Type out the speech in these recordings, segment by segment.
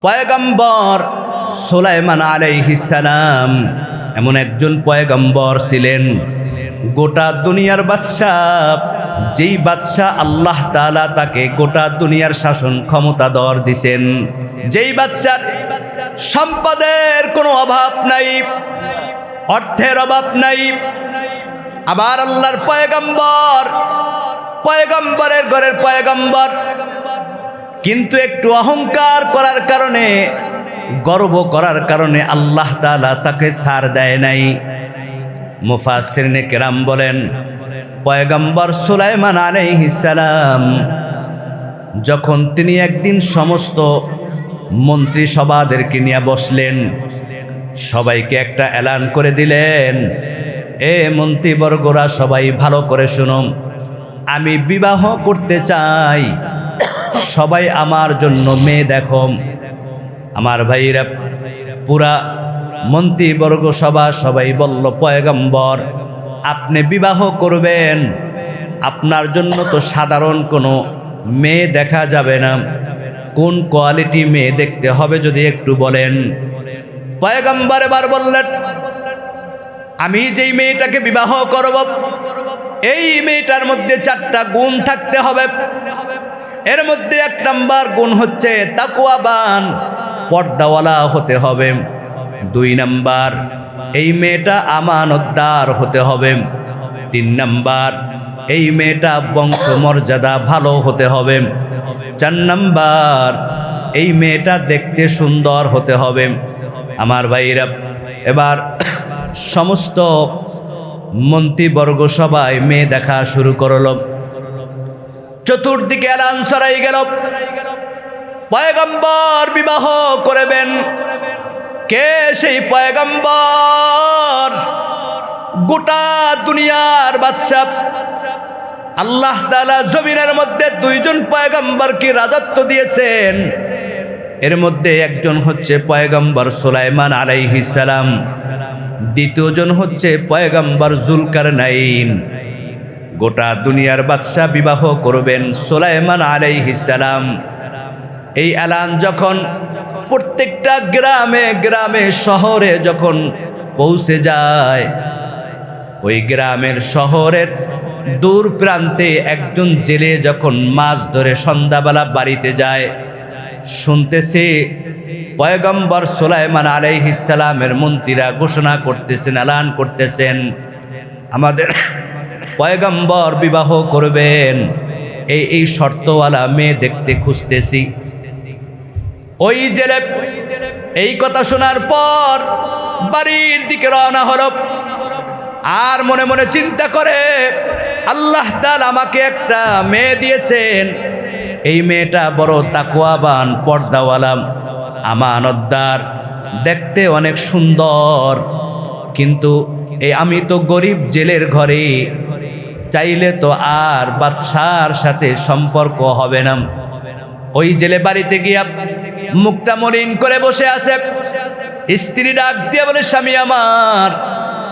পয়গম্বর সুলাইমান আলাইহিস সালাম এমন একজন পয়গম্বর ছিলেন, গোটা দুনিয়ার বাদশাহ, যেই বাদশাহ আল্লাহ তাআলা তাকে গোটা দুনিয়ার শাসন ক্ষমতা দর দিছেন, যেই বাদশার সম্পদের কোনো অভাব নাই, অর্থের অভাব নাই। আবার আল্লাহর পয়গম্বর, পয়গম্বরের ঘরের পয়গম্বর, কিন্তু একটু অহংকার করার কারণে, গর্ব করার কারণে আল্লাহ তাআলা তাকে ছাড় দেয় নাই। মুফাসসিরিনে কেরাম বলেন, পয়গম্বর সুলাইমান আলাইহিস সালাম যখন তিনি একদিন সমস্ত মন্ত্রী সভাদেরকে নিয়ে বসলেন, সবাইকে একটা এলান করে দিলেন, এ মন্ত্রীবর্গরা সবাই ভালো করে শুনুন, আমি বিবাহ করতে চাই, সবাই আমার জন্য মেয়ে দেখো। আমার ভাইরা, পুরা মন্ত্রীবর্গ সভা সবাই বলল, পয়গম্বর আপনি বিবাহ করবেন, আপনার জন্য তো সাধারণ কোনো মেয়ে দেখা যাবে না, কোন কোয়ালিটি মেয়ে দেখতে হবে যদি একটু বলেন। পয়গম্বর এবার বললেন, আমি যেই মেয়েটাকে বিবাহ করব, এই মেয়েটার মধ্যে 4টা গুণ থাকতে হবে। এর মধ্যে 1 নাম্বার গুণ হচ্ছে তাকওয়াবান, পর্দাওয়ালা হতে হবে। 2 নাম্বার, এই মেয়েটা আমানতদার হতে হবে। 3 নাম্বার, এই মেয়েটা বংশমর্যাদা ভালো হতে হবে। 4 নাম্বার, এই মেয়েটা দেখতে সুন্দর হতে হবে। আমার ভাইরা, এবার সমস্ত মন্ত্রীবর্গ সবাই মেয়ে দেখা শুরু করলো। চতুর্দিকে এলান ছড়াই গেল, পয়গম্বর বিবাহ করবেন। কে সেই পয়গম্বর? গোটা দুনিয়ার বাদশা। আল্লাহ তাআলা জমিনের মধ্যে 2 জন পয়গম্বরকে রাজত্ব দিয়েছেন। এর মধ্যে একজন হচ্ছে পয়গম্বর সুলাইমান আলাইহিস সালাম, দ্বিতীয় জন হচ্ছে পয়গম্বর যুলকারনাইন। গোটা দুনিয়ার বাদশা বিবাহ করবেন সুলাইমান আলাইহিস সালাম। এই এলান যখন প্রত্যেকটা গ্রামে গ্রামে শহরে যখন পৌঁছে যায়, ওই গ্রামের শহরের দূর প্রান্তে একজন জেলে যখন মাছ ধরে সন্ধ্যাবেলা বাড়িতে যায়, শুনতেছে পয়গম্বর সুলাইমান আলাইহিস সালামের মন্ত্রীরা ঘোষণা করতেছেন, এলান করতেছেন, আমাদের পয়গম্বর বিবাহ করবেন, এই শর্তওয়ালা মেয়ে দেখতে খুঁজতেছি। ওই জেলে এই কথা শোনার পর বাড়ির দিকে রওনা হলো, আর মনে মনে চিন্তা করে, আল্লাহ তাআলা আমাকে একটা মেয়ে দিয়েছেন, এই মেয়েটা বড় তাকওয়াবান, পর্দাওয়ালা, আমানতদার, দেখতে অনেক সুন্দর, কিন্তু আমি তো গরিব জেলের ঘরে, চাইলে তো আর বাদশার সাথে সম্পর্ক হবে না। ওই জেলে বাড়িতে গিয়া মুখটা মলিন করে বসে আছে। স্ত্রী ডাক দিয়ে বলে, স্বামী আমার,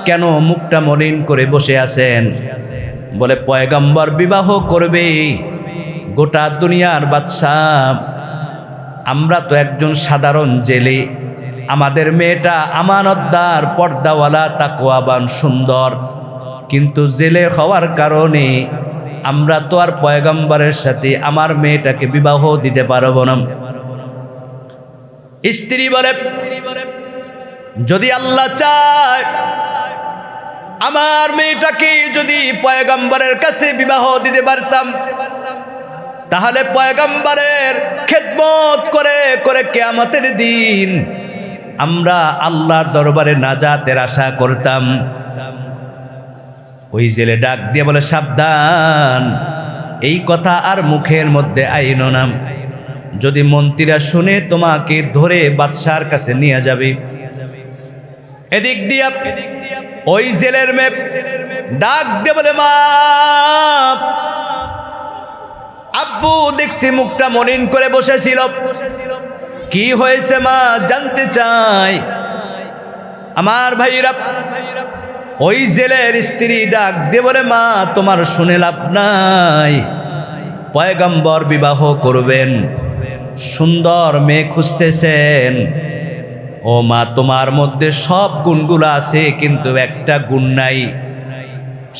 কেন মুখটা মলিন করে বসে আছেন? বলে, পয়গম্বর বিবাহ করবে, গোটা দুনিয়ার বাদশাহ, আমরা তো একজন সাধারণ জেলে, আমাদের মেয়েটা আমানতদার, পর্দাওয়ালা, তাকওয়াবান, সুন্দর, কিন্তু জেলে হওয়ার কারণে আমরা তো আর পয়গম্বরের সাথে আমার মেয়েটাকে বিবাহ দিতে পারবো না। স্ত্রী বলে, যদি আল্লাহ চায় আমার মেয়েটাকে যদি পয়গম্বরের কাছে বিবাহ দিতে পারতাম, তাহলে পয়গম্বরের খেদমত করে করে কিয়ামতের দিন আমরা আল্লাহর দরবারে নাজাতের আশা করতাম। ওই জেলে ডাক দিয়ে বলে, সাবধান, এই কথা আর মুখের মধ্যে আইনো না, যদি মন্ত্রীরা শুনে তোমাকে ধরে বাদশার কাছে নিয়ে যাবে। এদিক দিয়া ওই জেলের মেয়ে ডাক দিয়ে বলে, মা, আব্বু দেখছি মুখটা মলিন করে বসেছিল, কি হয়েছে মা, জানতে চাই। আমার ভাইরা, ওই জেলের স্ত্রী ডাক দিয়ে বলে, মা, তোমার শুনে লাভ নাই, পয়গম্বর বিবাহ করবেন, সুন্দর মেয়ে খুঁজতেছেন। ও মা, তোমার মধ্যে সব গুণগুলো আছে, কিন্তু একটা গুণ নাই,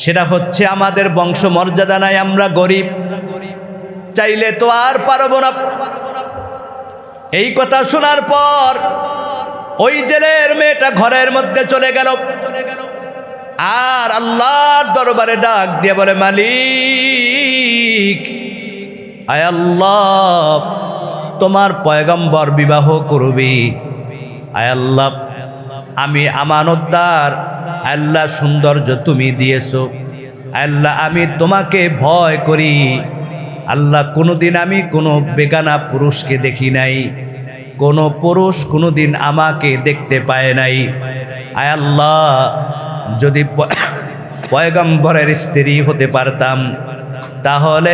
সেটা হচ্ছে আমাদের বংশ মর্যাদা নাই, আমরা গরিব, চাইলে তো আর পারবো না। এই কথা শোনার পর ওই জেলের মেয়েটা ঘরের মধ্যে চলে গেল, আর আল্লাহর দরবারে ডাক দিয়ে বলে, মালিক, আয় আল্লাহ, তোমার পয়গম্বর বিবাহ করবি। আয় আল্লাহ, আমি আমানতদার, আল্লাহ সৌন্দর্য তুমি দিয়েছো, আল্লাহ আমি তোমাকে ভয় করি। আল্লাহ, কোনোদিন আমি কোনো বেগানা পুরুষকে দেখি নাই, কোনো পুরুষ কোনোদিন আমাকে দেখতে পায় নাই। আয় আল্লাহ, যদি পয়গম্বরের স্ত্রী হতে পারতাম, তাহলে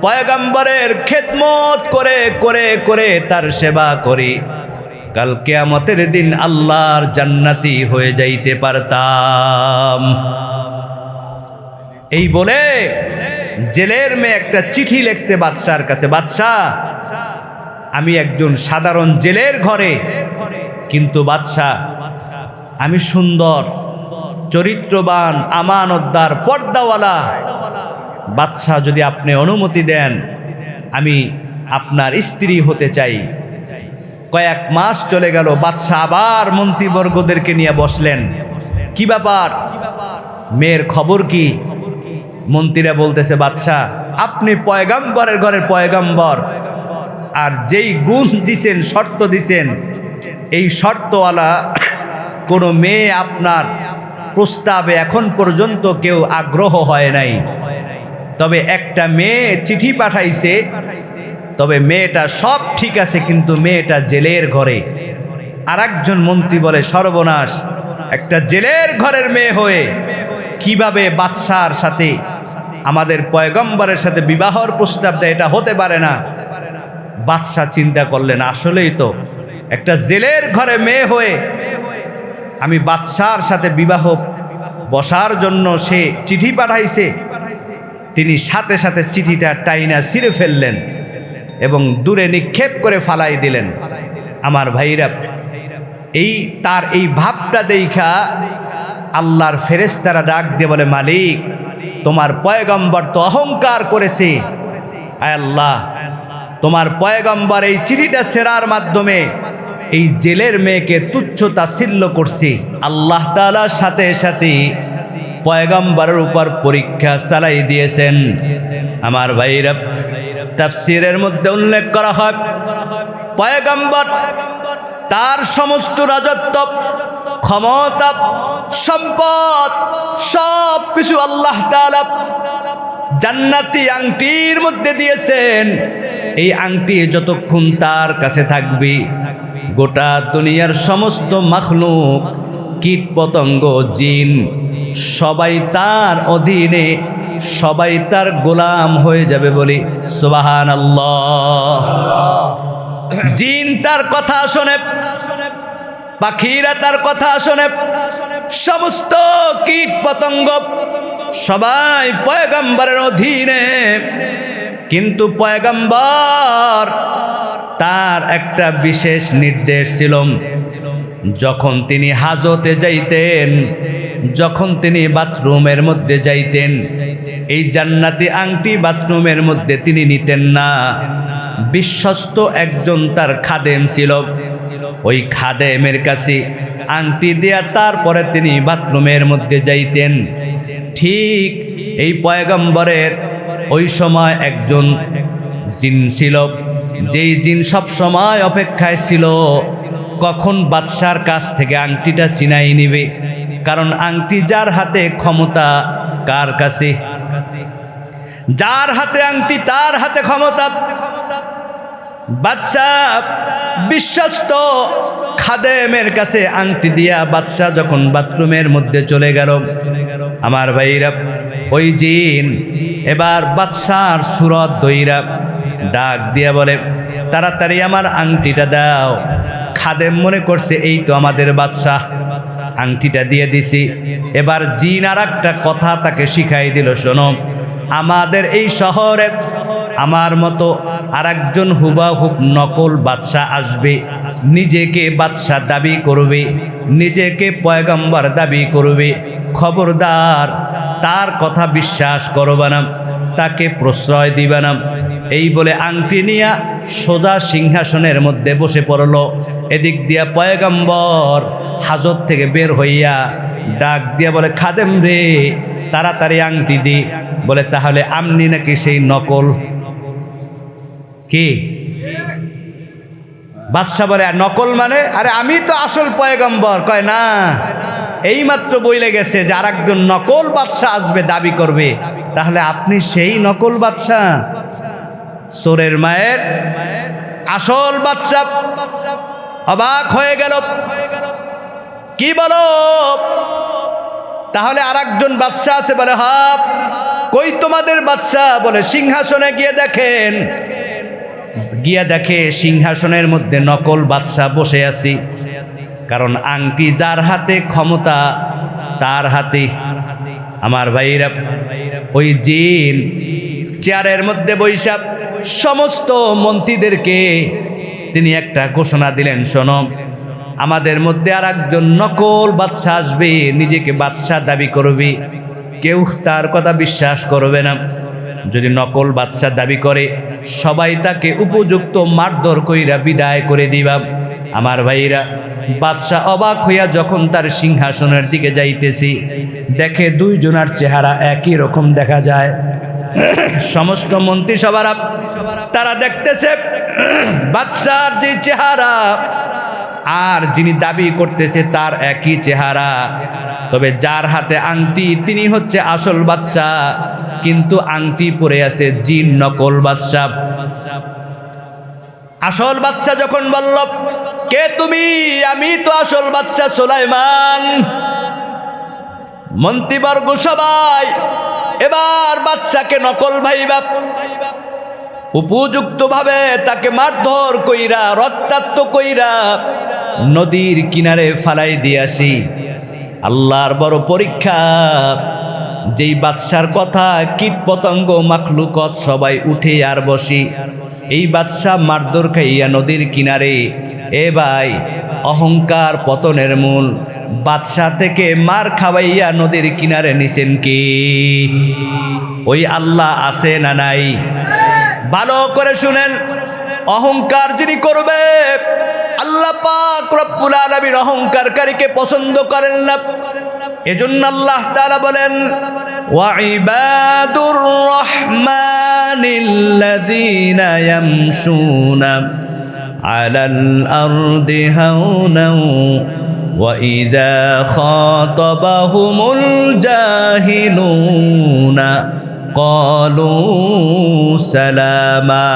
পয়গম্বরের খেদমত করে করে করে তার সেবা করি, কাল কিয়ামতের দিন আল্লাহর জান্নাতি হয়ে যাইতে পারতাম। এই বলে জেলের মেয়ে একটা চিঠি লিখছে বাদশার কাছে, বাদশাহ, আমি একজন সাধারণ জেলের ঘরে, কিন্তু বাদশাহ আমি সুন্দর, চরিত্রবান, আমানতদার, পর্দাওয়ালা। বাদশাহ, যদি আপনি অনুমতি দেন, আমি আপনার স্ত্রী হতে চাই। কয়েক মাস চলে গেল, বাদশাহ আবার মন্ত্রীবর্গদেরকে নিয়ে বসলেন। কি ব্যাপার, মেয়ের খবর কি? মন্ত্রীরা বলতেছে, বাদশাহ, আপনি পয়গম্বরের ঘরের পয়গম্বর, আর যেই গুণ দিছেন, শর্ত দিছেন, এই শর্তওয়ালা কোনো মেয়ে আপনার প্রস্তাবে এখন পর্যন্ত কেউ আগ্রহ হয় নাই। তবে একটা মেয়ে চিঠি পাঠাইছে, তবে মেয়েটা সব ঠিক আছে, কিন্তু মেয়েটা জেলের ঘরে। আর একজন মন্ত্রী বলে, সর্বনাশ, একটা জেলের ঘরের মেয়ে হয়ে কিভাবে বাদশার সাথে, আমাদের পয়গম্বরের সাথে বিবাহর প্রস্তাব দেয়? এটা হতে পারে না। বাদশাহ চিন্তা করলেন, আসলেই তো একটা জেলের ঘরে মেয়ে হয়ে আমি বাদশার সাথে বিবাহ বসার জন্য সে চিঠি পাঠাইছে। তিনি সাথে সাথে চিঠিটা টাইনা ছিঁড়ে ফেললেন এবং দূরে নিক্ষেপ করে ফালাই দিলেন। আমার ভাইরা, তার এই ভাবটা দেখা আল্লাহর ফেরেশতারা ডাক দিয়ে বলে, মালিক, তোমার পয়গম্বর তো অহংকার করেছে। আয় আল্লাহ, তোমার পয়গম্বর এই চিঠিটা ছেড়ার মাধ্যমে এই জেলের মেয়েকে তুচ্ছ তাচ্ছিল্য করছে। আল্লাহ তাআলার সাথে সাথে পয়গম্বরের উপর পরীক্ষা চালাই দিয়েছেন। আমার ভাইরা, তাফসীরের মধ্যে উল্লেখ করা হয়, পয়গম্বর তার সমস্ত রাজত্ব, ক্ষমতা, সম্পদ সব কিছু আল্লাহ তাআলা জান্নাতি আংটির মধ্যে দিয়েছেন। এই আংটি যতক্ষণ তার কাছে থাকবে, গোটা দুনিয়ার সমস্ত মাখলুক, কীট পতঙ্গ, জিন, সবাই তার অধীনে, সবাই তার গোলাম হয়ে যাবে বলি সুবহানাল্লাহ। জিন তার কথা শোনে, পাখিরা তার কথা শোনে, সমস্ত কীট পতঙ্গ সবাই পয়গম্বরের অধীনে। কিন্তু পয়গম্বর, তার একটা বিশেষ নির্দেশ ছিল, যখন তিনি হাজতে যাইতেন, যখন তিনি বাথরুমের মধ্যে যাইতেন, এই জান্নাতি আংটি বাথরুমের মধ্যে তিনি নিতেন না। বিশ্বস্ত একজন তার খাদেম ছিল, ওই খাদেমের কাছে আংটি দেয়া তারপরে তিনি বাথরুমের মধ্যে যাইতেন। ঠিক এই পয়গম্বরের ওই সময় একজন জিন ছিল, যেই জিন সব সময় অপেক্ষায় ছিল কখন বাদশার কাছ থেকে আংটিটা ছিনাই নিবে। কারণ আংটি যার হাতে ক্ষমতা, কার কাছে? যার হাতে আংটি তার হাতে ক্ষমতা। বাদশা বিশ্বস্ত খাদেমের কাছে আংটি দিয়া বাদশা যখন বাথরুমের মধ্যে চলে গেল, আমার ভাইরা, ওই জিন এবার বাদশার সুরত দইরা ডাক দিয়া বলে, তাড়াতাড়ি আমার আংটিটা দাও। খাদেম মনে করছে এই তো আমাদের বাদশাহ, আংটিটা দিয়ে দিছি। এবার জিন আর একটা কথা তাকে শিখাই দিল, শোনো, আমাদের এই শহরে আমার মতো আরেকজন হুবাহুব নকল বাদশাহ আসবে, নিজেকে বাদশাহ দাবি করবে, নিজেকে পয়গম্বর দাবি করবে। খবরদার, তার কথা বিশ্বাস করবে না, তাকে প্রশ্রয় দিবে না। এই বলে আংটি নিয়া সোজা সিংহাসনের মধ্যে বসে পড়ল। এদিক দিয়া পয়গম্বর হাজত থেকে বের হইয়া ডাক দিয়া বলে, খাদেম রে, তাড়াতাড়ি আংটি দি। বলে, তাহলে আমনি নাকি সেই নকল? কি বাদশা বলে, নকল মানে? আরে আমি তো আসল পয়গম্বর। কয় না, এইমাত্র বইলে গেছে যে আর একজন নকল বাদশা আসবে, দাবি করবে। তাহলে আপনি সেই নকল বাদশা? চোরের মায়ের আসল বাদশা অবাক হয়ে গেল। কি বলো? তাহলে আর একজন বাদশা আছে? বলে, হ্যাঁ। কই তোমাদের বাদশা? বলে, সিংহাসনে গিয়ে দেখেন। গিয়া দেখে সিংহাসনের মধ্যে নকল বাদশা বসে আছি। কারণ আংটি যার হাতে, ক্ষমতা তার হাতে। আমার ভাইরা, ওই জিন চেয়ারের মধ্যে বৈশাখ সমস্ত মন্ত্রীদেরকে তিনি একটা ঘোষণা দিলেন, শোনো, আমাদের মধ্যে আর একজন নকল বাদশা আসবে, নিজেকে বাদশা দাবি করবে। কেউ তার কথা বিশ্বাস করবে না। যদি নকল বাদশা দাবি করে, সবাই তাকে উপযুক্ত মারধর কইরা বিদায় করে দিবা। আমার ভাইরা, বাদশা অবাক হইয়া যখন তার সিংহাসনের দিকে যাইতেছি, দেখে দুইজনার চেহারা একই রকম দেখা যায়। সমস্ত মন্ত্রী সভারা তারা দেখতেছে বাদশার যে চেহারা আর যিনি দাবি করতেছে তার একই চেহারা। তবে যার হাতে আংটি তিনি হচ্ছে আসল বাদশা, কিন্তু আংটি পরে আছে জিন নকল বাদশা। আসল বাদশা যখন বলল, কে তুমি? আমি তো আসল বাদশা সুলাইমান। মন্ত্রীবর্গ সবাই এবার বাদশাকে নকল ভাইবা, উপযুক্ত ভাবে তাকে মারধর কইরা, রক্তাক্ত কইরা নদীর কিনারে ফালাই দিয়াছি। আল্লাহর বড় পরীক্ষা, যেই বাদশার কথা কীট পতঙ্গ মাখলুকত সবাই উঠে আর বসি, এই বাদশা মারধর খাইয়া নদীর কিনারে। এ ভাই, অহংকার পতনের মূল। বাদশা থেকে মার খাওয়াইয়া নদীর কিনারে নিছেন কি? ওই আল্লাহ আছে না নাই? ভালো করে শুনেন, অহংকার যিনি করবে, আল্লাহ পাক রব্বুল আলামিন অহংকারকারীকে পছন্দ করেন না। এজন্য আল্লাহ তাআলা বলেন, ওয়া ইবাদুর রহমানিল্লাযীনা ইয়ামশুনা আলাল আরদি হাওনা ওয়া ইযা খাতাবাহুমুল জাহিলুনা ক্বালু সালামা।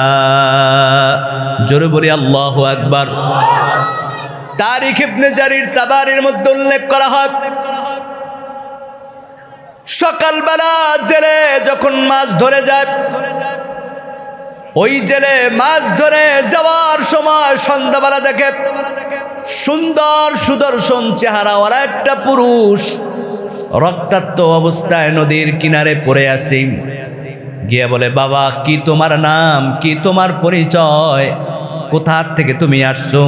জোরে বলি আল্লাহু আকবার। তারিখ ইবনে জারির তাবারির মধ্যে উল্লেখ করা হয়, সকালবেলা জেলে যখন মাছ ধরে যায়, ওই জেলে মাছ ধরে যাওয়ার সময় সন্ধ্যাবেলা দেখে সুন্দর সুদর্শন চেহারাওয়ালা একটা পুরুষ রক্তাক্ত অবস্থায় নদীর কিনারে পড়ে আছে। গিয়া বলে, বাবা, কি তোমার নাম? কি তোমার পরিচয়? কোথা থেকে তুমি আসছো?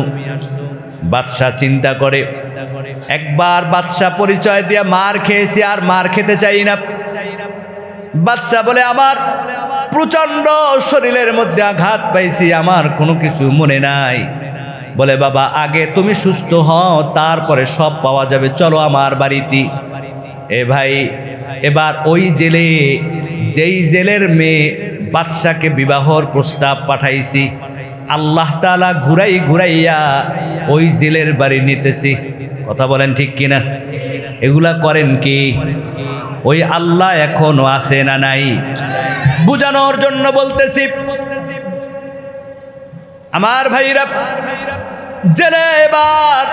বাদশা চিন্তা করে, একবার বাদশা পরিচয় দিয়া মার খেয়েছি, আর মার খেতে চাই না। বাদশা বলে, আমার প্রচন্ড শরীরের মধ্যে আঘাত পাইছি, আমার কোনো কিছু মনে নাই। বলে, বাবা, আগে তুমি সুস্থ হও, তারপরে সব পাওয়া যাবে, চলো আমার বাড়িতে। এ ভাই, এবার ওই জেলে, যেই জেলের মেয়ে বাদশাকে বিবাহর প্রস্তাব পাঠাইছি, আল্লাহ তাআলা ঘুরাই ঘুরাইয়া ওই জেলের বাড়ি নিতেছি। কথা বলেন ঠিক কিনা? এগুলা করেন কি? ওই আল্লাহ এখনো আছে না নাই? বুঝানোর জন্য বলতেছি। আমার ভাইরা, জেলে এবার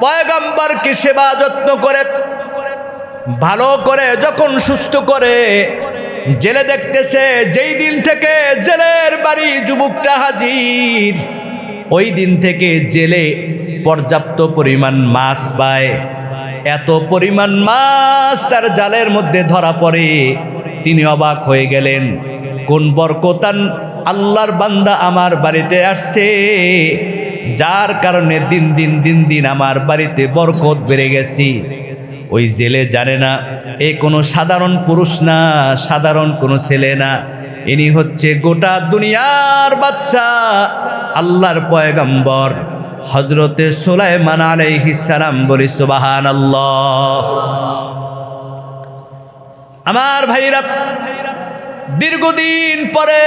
পয়গম্বরকে সেবা যত্ন করে ভালো করে যখন সুস্থ করে, জেলে দেখতেছে যেই দিন থেকে জেলের বাড়ি যুবকটা হাজির, ওই দিন থেকে জেলে পর্যাপ্ত পরিমাণ মাছ পায়। এত পরিমাণ মাছ তার জালের মধ্যে ধরা পড়ে, তিনি অবাক হয়ে গেলেন। কোন বরকতান আল্লাহর বান্দা আমার বাড়িতে আসছে, যার কারণে দিন দিন আমার বাড়িতে বরকত বেড়ে গেছি। ওই জেলে জানে না এ কোনো সাধারণ পুরুষ না, সাধারণ কোনো ছেলে না, ইনি হচ্ছে গোটা দুনিয়ার বাদশা, আল্লাহর পয়গম্বর হযরতে সুলাইমান আলাইহিস সালাম। বলি সুবহানাল্লাহ। আমার ভাইরা, দীর্ঘদিন পরে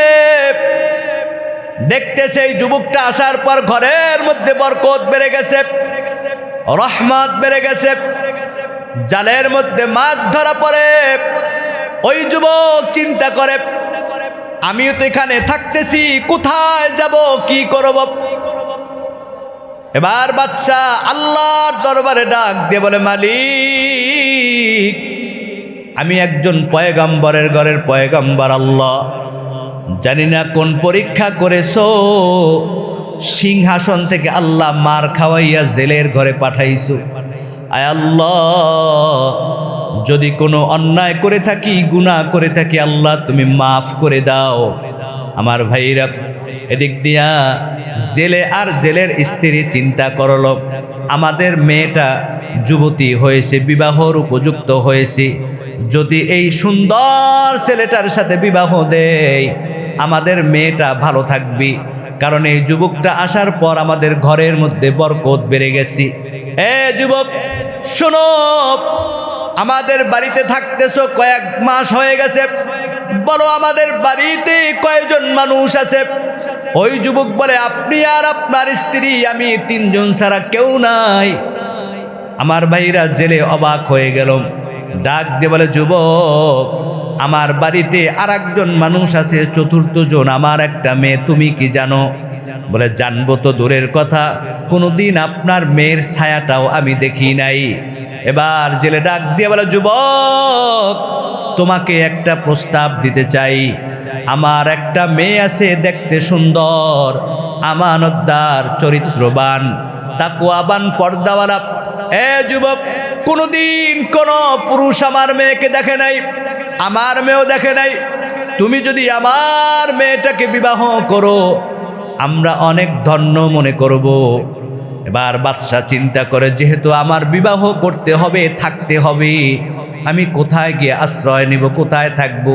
দেখতেছে এই যুবকটা আসার পর ঘরের মধ্যে বরকত বেড়ে গেছে, রহমত বেড়ে গেছে। জালের মধ্যে মাছ ধরা পড়ে ওই যুবক চিন্তা করে, আমিও তো এখানে থাকতেছি, কোথায় যাব, কি করব? এবার বাদশা আল্লাহর দরবারে ডাক দিয়ে বলে, মালিক, আমি একজন পয়গম্বরের ঘরের পয়গম্বর, আল্লাহ জানি না কোন পরীক্ষা করেছো, সিংহাসন থেকে আল্লাহ মার খাওয়াইয়া জেলের ঘরে পাঠাইছো। আয় আল্লাহ, যদি কোনো অন্যায় করে থাকি, গুনাহ করে থাকি, আল্লাহ তুমি মাফ করে দাও। আমার ভাইরা, এদিক দিয়া জেলে আর জেলের স্ত্রী চিন্তা করল, আমাদের মেয়েটা যুবতী হয়েছে, বিবাহর উপযুক্ত হয়েছে, যদি এই সুন্দর ছেলেটার সাথে বিবাহ দেই আমাদের মেয়েটা ভালো থাকবে, কারণ এই যুবকটা আসার পর আমাদের ঘরের মধ্যে বরকত বেড়ে গেছি। এ যুবক শোনো, আমাদের বাড়িতে থাকতেছো কয়েক মাস হয়ে গেছে, বলো আমাদের বাড়িতে কয়জন মানুষ আছে? ওই যুবক বলে, আপনি আর আপনার স্ত্রী, আমি তিনজন ছাড়া কেউ নাই। আমার ভাইরা জেলে অবাক হয়ে গেল, ডাক দিয়ে বলে, যুবক, আমার বাড়িতে আর একজন মানুষ আছে, চতুর্থ জন, আমার একটা মেয়ে, তুমি কি জানো? বলে, জানবো তো দূরের কথা, কোনোদিন আপনার মেয়ের ছায়াটাও আমি দেখি নাই। এবার জেলে ডাক দিয়ে বলে, যুবক, তোমাকে একটা প্রস্তাব দিতে চাই। আমার একটা মেয়ে আছে, দেখতে সুন্দর, আমানতদার, চরিত্রবান, তাকওয়াবান, পর্দাওয়ালা। এ যুবক, কোনোদিন কোনো পুরুষ আমার মেয়েকে দেখে নাই, আমার মেয়েও দেখে নাই। তুমি যদি আমার মেয়েটাকে বিবাহ করো, আমরা অনেক ধন্য মনে করব। এবার বাদশা চিন্তা করে, যেহেতু আমার বিবাহ করতে হবে, থাকতে হবে, আমি কোথায় গিয়ে আশ্রয় নিব, কোথায় থাকব?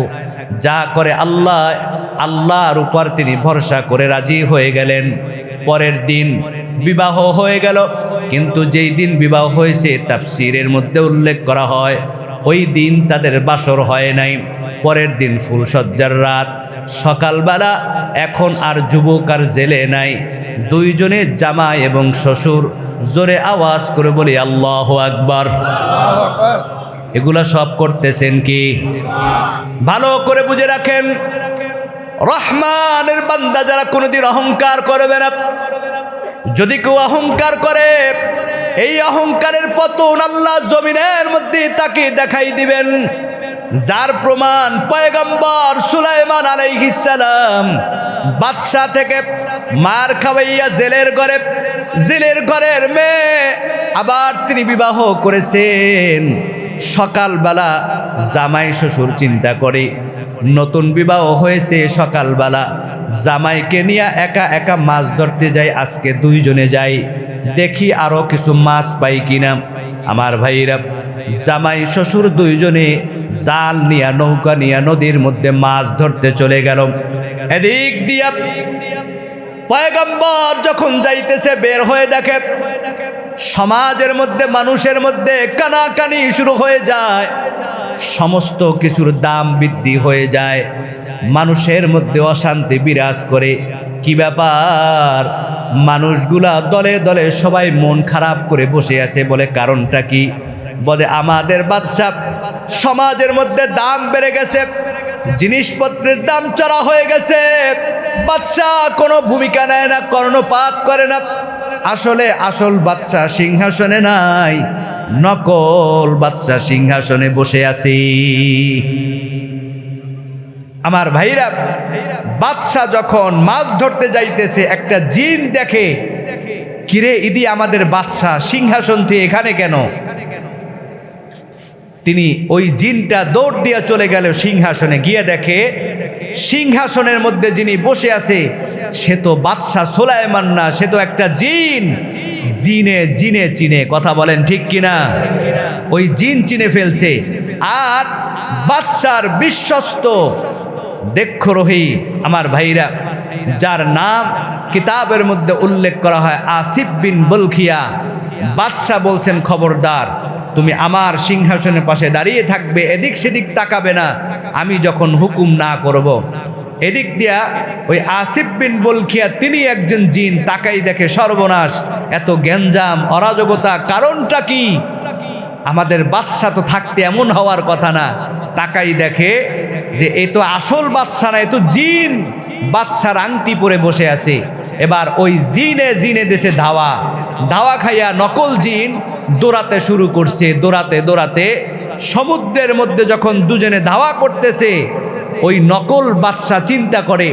যা করে আল্লাহ, আল্লাহর উপর তিনি ভরসা করে রাজি হয়ে গেলেন। পরের দিন বিবাহ হয়ে গেল, কিন্তু যেই দিন বিবাহ হয়েছে তাফসীরের মধ্যে উল্লেখ করা হয় ওই দিন তাদের বাসর হয় নাই। পরের দিন ফুলসজ্জার রাত, সকালবেলা এখন আর যুবক আর জেলে নাই, দুইজনে জামাই এবং শ্বশুর জোরে আওয়াজ করে বলি, আল্লাহু আকবার। এগুলা সব করতেছেন কি? ভালো করে বুঝে রাখেন, রহমানের বান্দা যারা কোনোদিন অহংকার করবে না। যদি কেউ অহংকার করে, এই অহংকারের পতন আল্লাহ জমিনের মধ্যে তাকে দেখাই দিবেন। যার প্রমাণ পয়গম্বর সুলাইমান আলাইহিস সালাম বাদশা থেকে মার খাওয়াইয়া জেলের ঘরের মেয়ে আবার তিনি বিবাহ করেছেন। সকালবেলা জামাই শ্বশুর চিন্তা করে, নতুন বিবাহ হয়েছে, সকালবেলা জামাইকে নিয়ে একা একা মাছ ধরতে যাই, আজকে দুইজনে যাই, দেখি আরো কিছু মাছ পাই কিনা। আমার ভাইরা, জামাই শ্বশুর দুইজনে জাল নিয়া, নৌকা নিয়া নদীর মধ্যে মাছ ধরতে চলে গেল। এদিক দিয়া পয়গম্বর যখন যাইতেছে, বের হয়ে দেখে সমাজের মধ্যে, মানুষের মধ্যে কানাকানি শুরু হয়ে যায়, সমস্ত কিছুর দাম বৃদ্ধি হয়ে যায়, মানুষের মধ্যে অশান্তি বিরাজ করে। কি ব্যাপার? মানুষগুলা দলে দলে সবাই মন খারাপ করে বসে আছে। বলে, কারণটা কি? বলে, আমাদের বাদশা, সমাজের মধ্যে দাম বেড়ে গেছে, জিনিসপত্রের দাম চড়া হয়ে গেছে, বাদশা কোনো ভূমিকা নেয় না, কর্ণপাত করে না। আসলে আসল বাদশা সিংহাসনে নাই, নকল বাদশা সিংহাসনে বসে আছি। আমার ভাইরা, বাদশা যখন মাছ ধরতে যাইতেছে, একটা জিন দেখে, কিরে ইদি, আমাদের বাদশা সিংহাসন তুই এখানে কেন? তিনি ওই জিনটা দৌড় দিয়ে চলে গেল সিংহাসনে, গিয়ে দেখে সিংহাসনের মধ্যে যিনি বসে আছে সে তো বাদশাহ সুলাইমান না, সে তো একটা জিন। জিনে জিনে চিনে, কথা বলেন ঠিক কিনা? ওই জিন চিনে ফেলছে। আর বাদশার বিশ্বস্ত দেক্ষরোহী আমার ভাইরা, যার নাম কিতাবের মধ্যে উল্লেখ করা হয় আসিফ বিন বলখিয়া, বাদশাহ বলছেন খবরদার, তুমি আমার সিংহাসনের পাশে দাঁড়িয়ে থাকবে, এদিক সেদিক তাকাবে না আমি যখন হুকুম না করব। এদিক দিয়া ওই আসিফ বিন বলখিয়া তিনি একজন জিন, তাকাই দেখে সর্বনাশ, এত গ্যাঞ্জাম অরাজকতা, কারণটা কি? আমাদের বাদশা তো থাকতে এমন হওয়ার কথা না। তাকাই দেখে যে এ তো আসল বাদশা না, এ তো জিন, বাদশার আংটি পরে বসে আছে। এবার ওই জিনে জিনে দেশে ধাওয়া ধাওয়া খাইয়া নকল জিন দৌড়াতে শুরু করছে। দৌড়াতে দৌড়াতে সমুদ্রের মধ্যে যখন দুজনে ধাওয়া করতেছে, ওই নকল বাদশা চিন্তা করে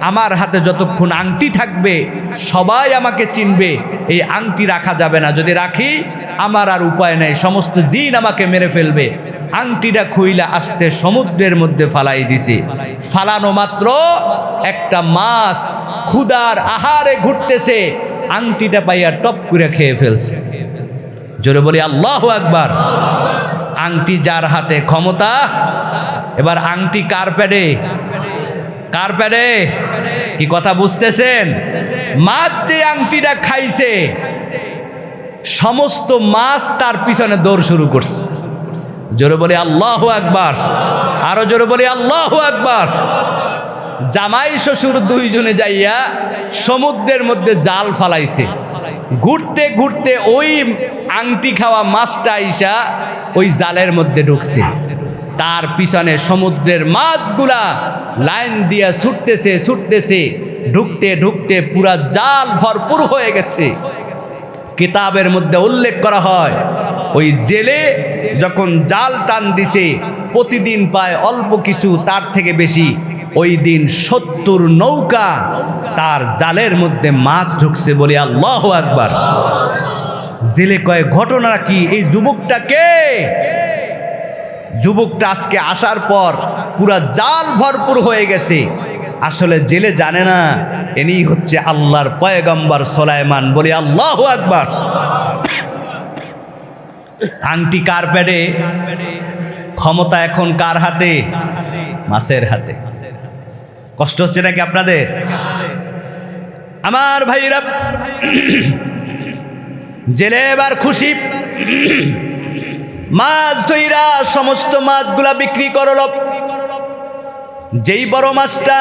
আমার হাতে যতক্ষণ আংটি থাকবে সবাই আমাকে চিনবে, এই আংটি রাখা যাবে না, যদি রাখি আমার আর উপায় নেই, সমস্ত জিন আমাকে মেরে ফেলবে। আংটিটা খুইলা আসতে সমুদ্রের মধ্যে ফালাই দিছে। ফালানো মাত্র একটা মাছ ক্ষুধার আহারে ঘুরতেছে, আংটিটা পাইয়া টপ করে খেয়ে ফেলছে। জোরে বলি আল্লাহু আকবার। আংটি যার হাতে ক্ষমতা। এবার আংটি কার প্যাডে? কার প্যাডে? কি কথা বুঝতেছেন? মাছ যে আংটিটা খাইছে, সমস্ত মাছ তার পিছনে দৌড় শুরু করছে। জোরে বলি আল্লাহু আকবার। আরো জোরে বলি আল্লাহু আকবার। জামাই শ্বশুর দুইজনে যাইয়া সমুদ্রের মধ্যে জাল ফালাইছে। ঘুরতে ঘুরতে ওই আংটি খাওয়া মাছটা আইসা ওই জালের মধ্যে ঢুকছে। তার পিছনে সমুদ্রের মাছগুলা লাইন দিয়া ছুটতেছে ছুটতেছে, ঢুকতে ঢুকতে পুরা জাল ভরপুর হয়ে গেছে। কিতাবের মধ্যে উল্লেখ করা হয় ওই জেলে যখন জাল টান দিছে প্রতিদিন পায় অল্প কিছু, তার থেকে বেশি। ওই দিন 70 নৌকা তার জালের মধ্যে মাছ ঢুকছে। বলি আল্লাহু আকবার। জেলে কয় ঘটনা কি? এই যুবকটা কে? যুবকটা আজকে আসার পর পুরা জাল ভরপুর হয়ে গেছে। আসলে জেলে জানে না ইনি হচ্ছে আল্লাহর পয়গম্বর সুলাইমান। বলি আল্লাহু আকবার। আংটি কার প্যাডে? ক্ষমতা এখন কার হাতে? মাছের হাতে। কষ্ট হচ্ছে নাকি আপনাদের? আমার ভাইরা, জেলে এবার খুশি। মাছ ধইরা সমস্ত মাছগুলা বিক্রি করল। যেই বড় মাছটা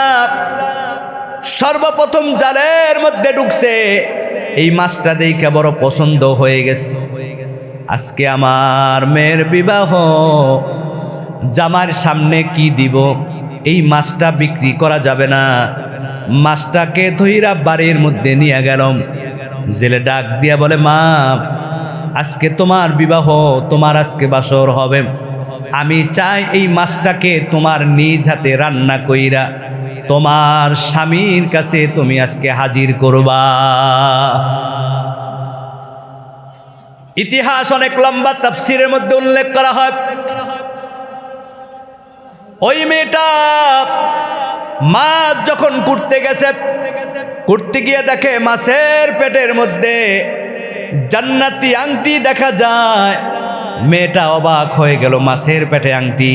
সর্বপ্রথম জালের মধ্যে ঢুকছে, এই মাছটা দেখে বড় পছন্দ হয়ে গেছে। আজকে আমার মেয়ের বিবাহ, জামার সামনে কি দিব? এই মাছটা বিক্রি করা যাবে না। মাছটাকে ধইরা বাড়ির মধ্যে নিয়ে গেলাম। জেলে ডাক দিয়া বলে, মা আজকে তোমার বিবাহ, তোমার আজকে বাসর হবে, আমি চাই এই মাছটাকে তোমার নিজ হাতে রান্না কইরা তোমার স্বামীর কাছে তুমি আজকে হাজির করবা। ইতিহাস অনেক লম্বা, তাফসীরের মধ্যে উল্লেখ করা হয় ওই মেয়েটা মাছ যখন কুটতে গেছে, কুটতে গিয়ে দেখে মাছের পেটের মধ্যে জান্নাতি আংটি দেখা যায়। মেয়েটা অবাক হয়ে গেল, মাছের পেটে আংটি।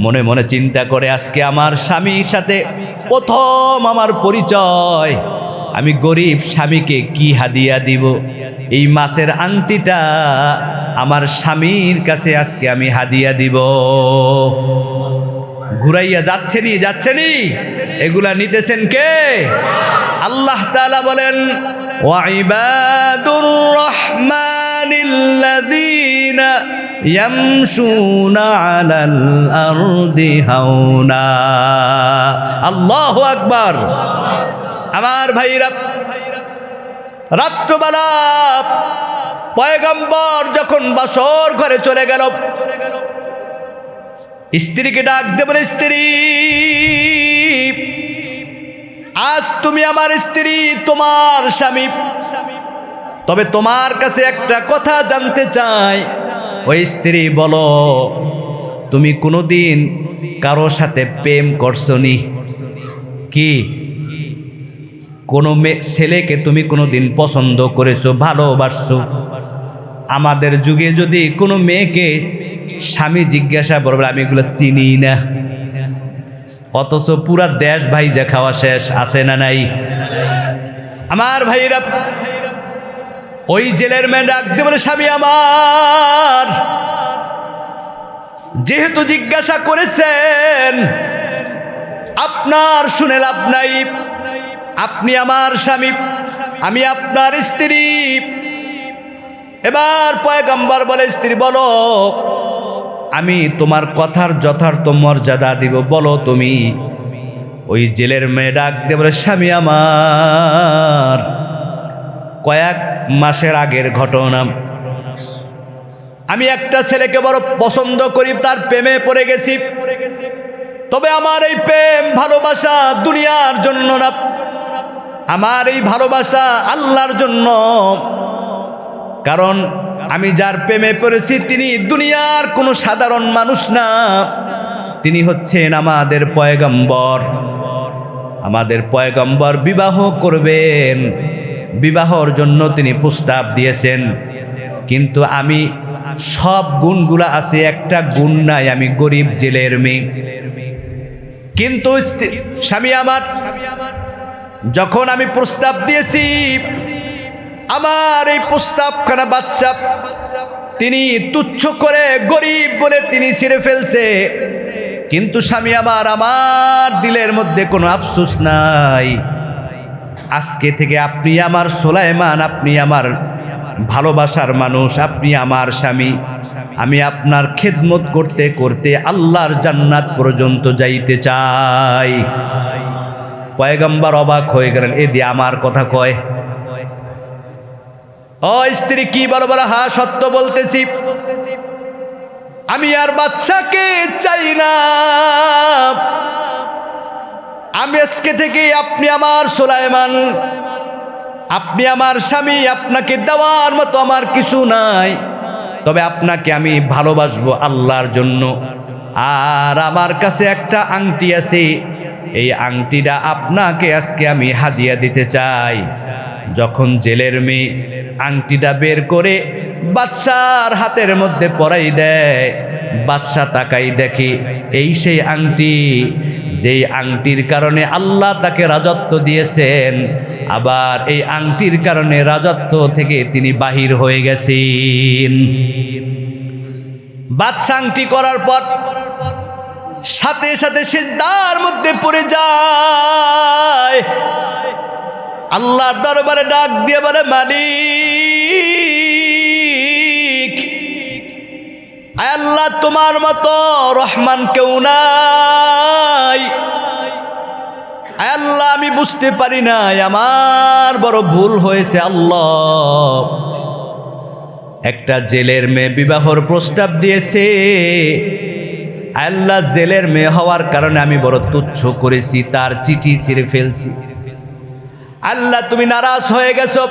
মনে মনে চিন্তা করে, আজকে আমার স্বামীর সাথে প্রথম আমার পরিচয়, আমি গরিব স্বামীকে কি হাদিয়া দিব? এই মাছের আংটিটা আমার স্বামীর কাছে আজকে আমি হাদিয়া দিব। ঘুরাইয়া যাচ্ছেনি এগুলা নিতেছেন কে? আল্লাহ তাআলা বলেন, ওয়াইবাদুর রহমানিল্লাযীনা ইয়ামশুনা আলাল আরদি হাওনা। আল্লাহু আকবার। আমার ভাইরা, রাত্রবেলা পয়গম্বর যখন বাসর ঘরে চলে গেল, স্ত্রীকে ডাক দিয়ে বলে, স্ত্রী আজ তুমি আমার স্ত্রী, তোমার স্বামী, তবে তোমার কাছে একটা কথা জানতে চাই, ওই স্ত্রী বলো, তুমি কোনোদিন কারো সাথে প্রেম করছনি? কি কোনো ছেলেকে তুমি কোনোদিন পছন্দ করেছো, ভালোবাসছো? আমাদের যুগে যদি কোনো মেয়েকে স্বামী জিজ্ঞাসা করবে, আমি এগুলো চিনি না, অথচ পুরা দেশ ভাই যে খাওয়া শেষ, আছে না নাই? আমার ভাইরা, ওই জেলের মেয়ে ডাক দিয়ে বলে, স্বামী আমার, যেহেতু জিজ্ঞাসা করেছেন, আপনার শুনে লাভ নাই, আপনি আমার স্বামী, আমি আপনার স্ত্রী। এবার পয়গম্বর বলে, স্ত্রী বলো, আমি তোমার কথার যথার্থ মর্যাদা দিব, বলো তুমি। ওই জেলের মেয়ে ডাক দিয়ে বলে, স্বামী আমার, কয়েক মাসের আগের ঘটনা, আমি একটা ছেলেকে বড় পছন্দ করি, তার প্রেমে পড়ে গেছি। তবে আমার এই প্রেম ভালোবাসা দুনিয়ার জন্য না, আমার এই ভালোবাসা আল্লাহর জন্য। কারণ আমি যার প্রেমে পড়েছি তিনি দুনিয়ার কোনো সাধারণ মানুষ না, তিনি হচ্ছেন আমাদের পয়গম্বর। আমাদের পয়গম্বর বিবাহ করবেন, বিবাহর জন্য তিনি প্রস্তাব দিয়েছেন। কিন্তু আমি সব গুণগুলা আছে, একটা গুণ নাই, আমি গরিব জেলের মেয়ে। কিন্তু স্বামী আমার, যখন আমি প্রস্তাব দিয়েছি, আমার এই প্রস্তাবখানা বাদশা তিনি তুচ্ছ করে গরিব বলে তিনি ছিঁড়ে ফেলছে। কিন্তু স্বামী আমার, আমার দিলের মধ্যে কোনো আফসোস নাই। আজকে থেকে আপনি আমার সুলাইমান, আপনি আমার ভালোবাসার মানুষ, আপনি আমার স্বামী। আমি আপনার খেদমত করতে করতে আল্লাহর জান্নাত পর্যন্ত যাইতে চাই। পয়গম্বর অবাক হয়ে গেলেন, এ দিয়ে আমার কথা কয়। ও স্ত্রী, কি বলো? বলো, হ্যাঁ সত্য বলতেছি, আমি আর বাদশাকে চাই না। আমি আজকে থেকে আপনি আমার সুলাইমান, আপনি আমার স্বামী, আপনাকে দেওয়ার মতো আমার কিছু নাই। তবে আপনাকে আমি ভালোবাসবো আল্লাহর জন্য। আর আমার কাছে একটা আংটি আছে, এই আংটিটা আপনাকে আজকে আমি হাদিয়া দিতে চাই। যখন জেলের মেয়ে আংটিটা বের করে বাদশার হাতের মধ্যে পরাই দেয়, বাদশা তাকাই দেখে এই সেই আংটি, যেই আংটির কারণে আল্লাহ তাকে রাজত্ব দিয়েছেন, আবার এই আংটির কারণে রাজত্ব থেকে তিনি বাহির হয়ে গেছেন। বাদশা আংটি করার পর সাথে সাথে সিজদার মধ্যে পড়ে যায়, আল্লাহর দরবারে ডাক দিয়ে বলে, মালিক, আয় আল্লাহ, তোমার মতো রহমান কেউ নাই। আয় আল্লাহ, আমি বুঝতে পারি নাই, আমার বড় ভুল হয়েছে। আল্লাহ, একটা জেলের মেয়ে বিবাহর প্রস্তাব দিয়েছে, আল্লাহ, জেলের মেয়ে হওয়ার কারণে আমি বড় তুচ্ছ করেছি, তার চিঠি ছিঁড়ে ফেলছি। আল্লাহ, তুমি নারাজ হয়ে গেছো।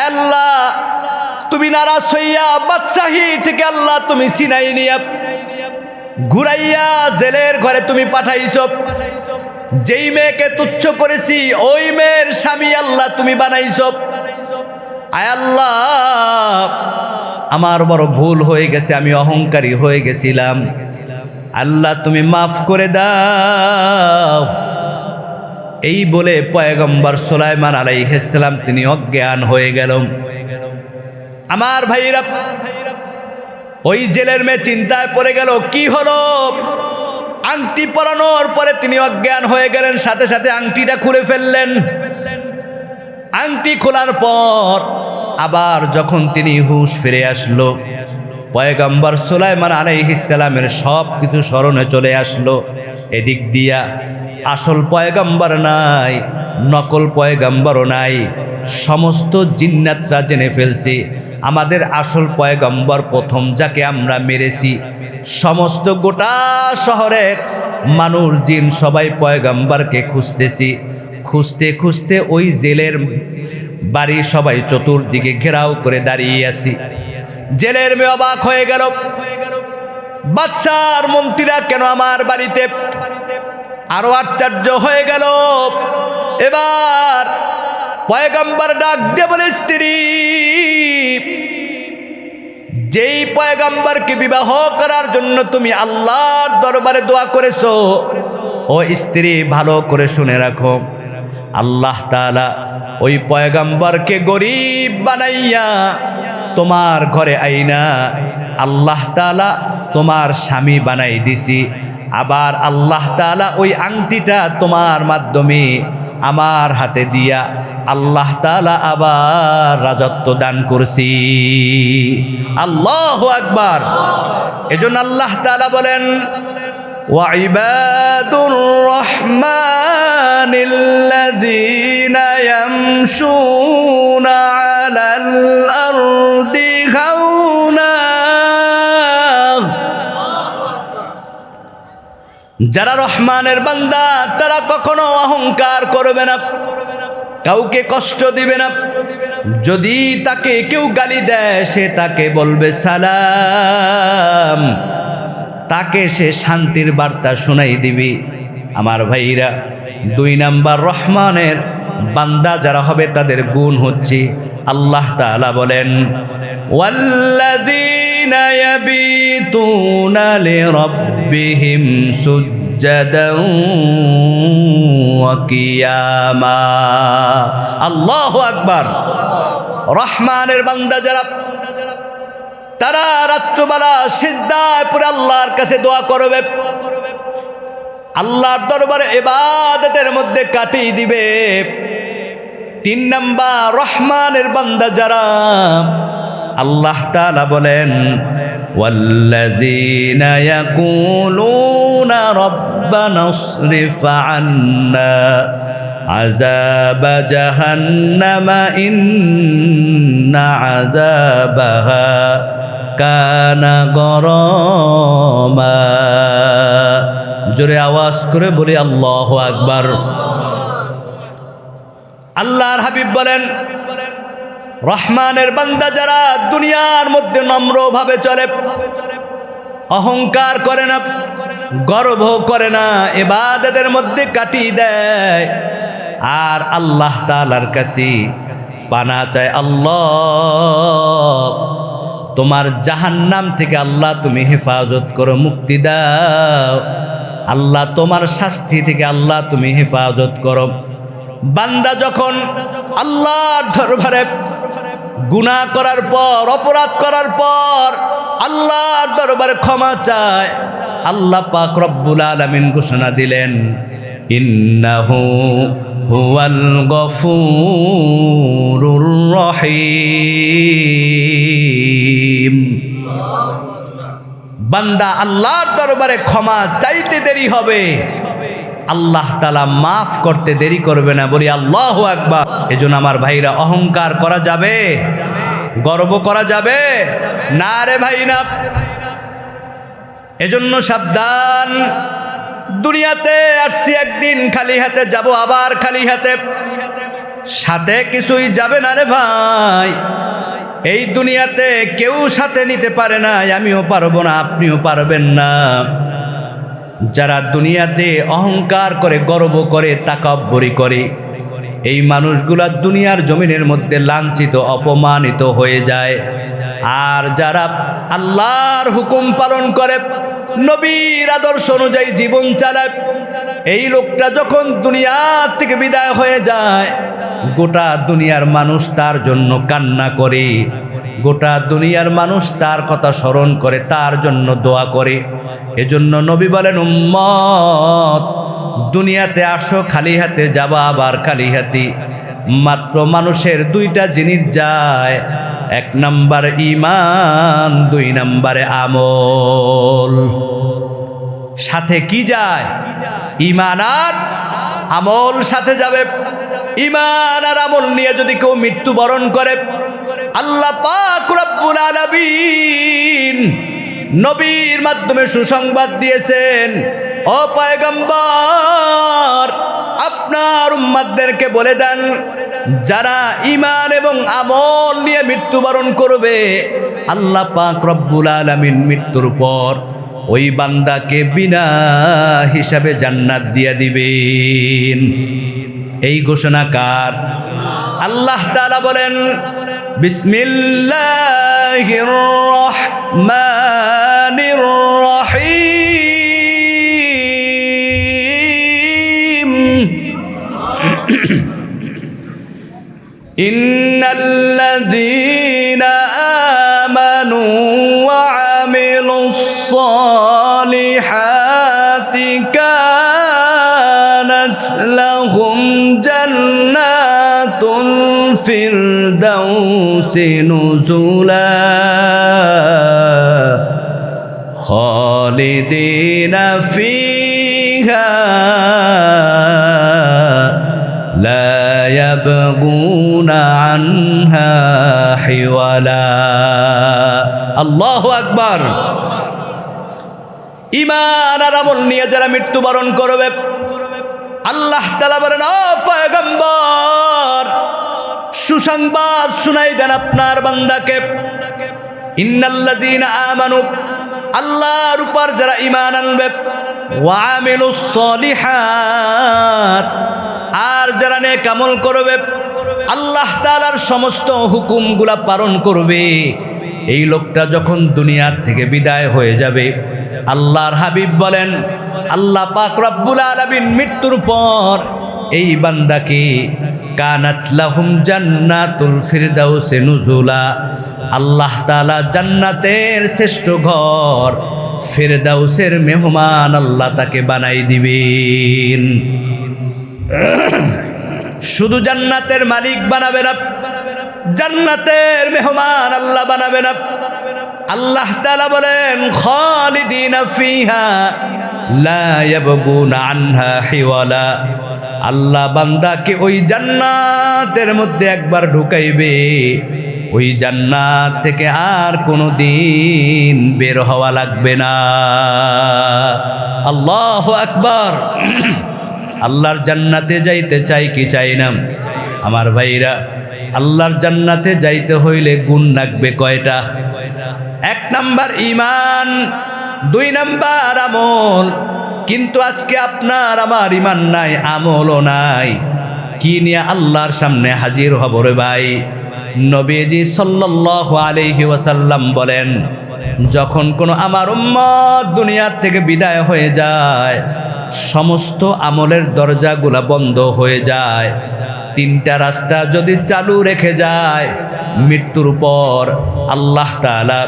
আল্লাহ, তুমি নারাজ হইয়া বাদশাহী থেকে আল্লাহ তুমি সিনাই নিয়া ঘুরাইয়া জেলের ঘরে তুমি পাঠাইছো। যেই মেয়েকে তুচ্ছ করেছি ওই মেয়ের স্বামী আল্লাহ তুমি বানাইছো। আয় আল্লাহ, আমার বড় ভুল হয়ে গেছে, আমি অহংকারী হয়ে গেছিলাম। আল্লাহ, তুমি মাফ করে দাও। এই বলে পয়গম্বর সুলাইমান আলাইহিস সালাম তিনি অজ্ঞান হয়ে গেলেন। আমার ভাইরা, ওই জেলের মেয়ে চিন্তায় পড়ে গেল, কি হলো? আংটি পরানোর পরে তিনি অজ্ঞান হয়ে গেলেন, সাথে সাথে আংটিটা খুলে ফেললেন। আংটি খোলার পর আবার যখন তিনি হুঁশ ফিরে আসলো, পয়গম্বর সুলাইমান আলাইহিস সালামের সব কিছু স্মরণে চলে আসলো। এদিক দিয়া আসল পয়গম্বর নাই, নকল পয়গম্বরও নাই, সমস্ত জিন্নাতরা জেনে ফেলছে আমাদের আসল পয়গম্বর প্রথম যাকে আমরা মেরেছি। সমস্ত গোটা শহরের মানুষ জিন সবাই পয়গম্বরকে খুঁজতেছি। খুঁজতে খুঁজতে ওই জেলের বাড়ি সবাই চতুর্দিকে ঘেরাও করে দাঁড়িয়ে আছি। জেলের মেয়ে অবাক হয়ে গেল, বাদশার মন্ত্রীরা কেন আমার বাড়িতে? আরো আশ্চর্য হয়ে গেল। এবার পয়গম্বর ডাক দিয়ে বলে, স্ত্রী, যেই পয়গম্বরকে বিবাহ করার জন্য তুমি আল্লাহর দরবারে দোয়া করেছো, ও স্ত্রী ভালো করে শুনে রাখো, আল্লাহ তাআলা ওই পয়গম্বরকে গরিব বানাইয়া তোমার ঘরে আইনা আল্লাহ তাআলা তোমার স্বামী বানাই দিছি। আবার আল্লাহ তাআলা ওই আংটিটা তোমার মাধ্যমে আমার হাতে দিয়া আল্লাহ তাআলা আবার রাজত্ব দান করছি। আল্লাহু আকবার। এজন্য আল্লাহ তাআলা বলেন, ওয়াইবাদুর রহমানিল্লাযীনা ইয়ামশুনা আলাল আরদি হাওনা। যারা রহমানের বান্দা তারা কখনো অহংকার করবে না, কাউকে কষ্ট দিবে না। যদি তাকে কেউ গালি দেয় সে তাকে বলবে সালাম, তাকে সে শান্তির বার্তা শোনাই দিবি। আমার ভাইরা, 2 নাম্বার রহমানের বান্দা যারা হবে তাদের গুণ হচ্ছে, আল্লাহ তাআলা বলেন, ওয়াল্লাযীনা ইয়াবিতুনা লিরাব্বিহিম সুজ্জাদান ওয়া কিয়ামা। আল্লাহু আকবার। রহমানের বান্দা যারা, তারা রাত্রবেলা সিজদায় পড়ে আল্লাহর কাছে দোয়া করবে, আল্লাহর দরবারে ইবাদতের মধ্যে কাটিয়ে দিবে। 3 নাম্বার রহমানের বান্দা যারা, আল্লাহ তাআলা বলেন, ওয়াল্লাযীনা ইয়াকুলুনা রাব্বানা ইসরিফ আন্না আযাবা জাহান্নামা ইন্না আযাবাহা কানা গরামা। জোরে আওয়াজ করে বলি আল্লাহু আকবার। আল্লাহর হাবিব বলেন, রহমানের বান্দা যারা দুনিয়ার মধ্যে নম্রভাবে চলে, অহংকার করে না, গর্ব করে না, ইবাদতের মধ্যে কাটিয়ে দেয়, আর আল্লাহ তাআলার কাছে পানা চায়, আল্লাহ তোমার জাহান্নাম থেকে আল্লাহ তুমি হেফাজত করো, মুক্তি দাও, আল্লাহ তোমার শাস্তি থেকে আল্লাহ তুমি হেফাজত করো। বান্দা যখন আল্লাহর দরবারে গুনাহ করার পর, অপরাধ করার পর আল্লাহর দরবারে ক্ষমা চায়, আল্লাহ পাক রব্বুল আলামিন ঘোষণা দিলেন, ইন্নাহু হুয়াল গফুরুর রহিম। বান্দা আল্লাহর দরবারে ক্ষমা চাইতে দেরি হবে, আল্লাহ তাআলা মাফ করতে দেরি করবে না। বলি আল্লাহু আকবার। এজন্য আমার ভাইরা, অহংকার করা যাবে? গর্ব করা যাবে না রে ভাই, না। এজন্য সাবধান। দুনিয়াতে আসছি একদিন, খালি হাতে যাব, আবার খালি হাতে, সাথে কিছুই যাবে না রে ভাই। এই দুনিয়াতে কেউ সাথে নিতে পারে না, আমিও পারবো না, আপনিও পারবেন না। যারা দুনিয়াতে অহংকার করে, গর্ব করে, তাকাব্বুরি করে, এই মানুষগুলা দুনিয়ার জমিনের মধ্যে লাঞ্ছিত, অপমানিত হয়ে যায়। আর যারা আল্লাহর হুকুম পালন করে, নবীর আদর্শ অনুযায়ী জীবন চালায়, এই লোকটা যখন দুনিয়া থেকে বিদায় হয়ে যায়, গোটা দুনিয়ার মানুষ তার জন্য কান্না করে, গোটা দুনিয়ার মানুষ তার কথা স্মরণ করে, তার জন্য দোয়া করে। এজন্য নবী বলেন, উম্মত দুনিয়াতে আসো খালি হাতে, যাবা আবার খালি হাতে। মাত্র মানুষের 2টা জিনিস যায়, 1 নাম্বার ঈমান, 2 নাম্বারে আমল। সাথে কি যায়? ঈমান আর আমল সাথে যাবে। ঈমান আর আমল নিয়ে যদি কেউ মৃত্যুবরণ করে, আল্লাহ পাক রব্বুল আলামিন নবীর মাধ্যমে সুসংবাদ দিয়েছেন, ও পয়গম্বর আপনার উম্মতদেরকে বলে দেন, যারা ঈমান এবং আমল নিয়ে মৃত্যুবরণ করবে আল্লাহ পাক রব্বুল আলামিন মৃত্যুর পর ওই বান্দাকে বিনা হিসাবে জান্নাত দিয়া দিবেন। এই ঘোষণা কার? আল্লাহ তাআলা বলেন, বিসমিল্লাহির রহমানির রহিম। ইন্নাল্লাযীনা আমানু ওয়া আমিলুস সালিহাতি কানাত লাহুম জান্নাতুল ফিরদাউসি নুজুলা খালিদিনা ফিহা লা ইয়াবগুনা আনহা হিওয়ালা। আল্লাহু আকবার। ঈমান আর আমল নিয়ে যারা মৃত্যুবরণ করবে, আল্লাহ তাআলা বলেন, ও পয়গম্বর, সুসংবাদ শুনাই দেন আপনার বান্দাকে। ইন্নাল্লাযীনা আমানু, আল্লাহর উপর যারা ঈমান আনবে, ওয়া আমিলুস সলিহাত, আর যারা নেক আমল করবে, আল্লাহ তাআলার সমস্ত হুকুমগুলা পালন করবে, এই লোকটা যখন দুনিয়া থেকে বিদায় হয়ে যাবে, আল্লাহর হাবিব বলেন, আল্লাহ পাক রব্বুল আলামিন মৃত্যুর পর এই বান্দাকে কানাত লাহুম জান্নাতুল ফিরদাউসি নুজুলা, আল্লাহ তাআলা জান্নাতের শ্রেষ্ঠ ঘর ফিরদাউসের মেহমান আল্লাহ তাকে বানাই দিবেন। শুধু জান্নাতের মালিক বানাবে না, জান্নাতের মেহমান আল্লাহ বানাবে না। আল্লাহ তাআলা বলেন, খালিদিনা ফিহা লা ইয়াবগুনা আনহা হিওয়ালা, আল্লাহ বান্দাকে ওই জান্নাতের মধ্যে একবার ঢুকাইবে, ওই জান্নাত থেকে আর কোনো দিন বের হওয়া লাগবে না। আল্লাহু আকবার। আল্লাহর জান্নাতে যাইতে চাই কি চাই না আমার ভাইরা? আল্লাহর জান্নাতে যাইতে হইলে গুণ লাগবে কয়টা? 1 নাম্বার ঈমান, 2 নাম্বার আমল। কিন্তু আজকে আপনার আমার ঈমান নাই, আমলও নাই, কি নিয়ে আল্লাহর সামনে হাজির হব রে ভাই? নবীজি সাল্লাল্লাহু আলাইহি ওয়াসাল্লাম বলেন, যখন কোনো আমার উম্মত দুনিয়া থেকে বিদায় হয়ে যায়, সমস্ত আমলের দরজাগুলা বন্ধ হয়ে যায়, 3টা রাস্তা যদি চালু রেখে যায়, মৃত্যুর পর আল্লাহ তাআলা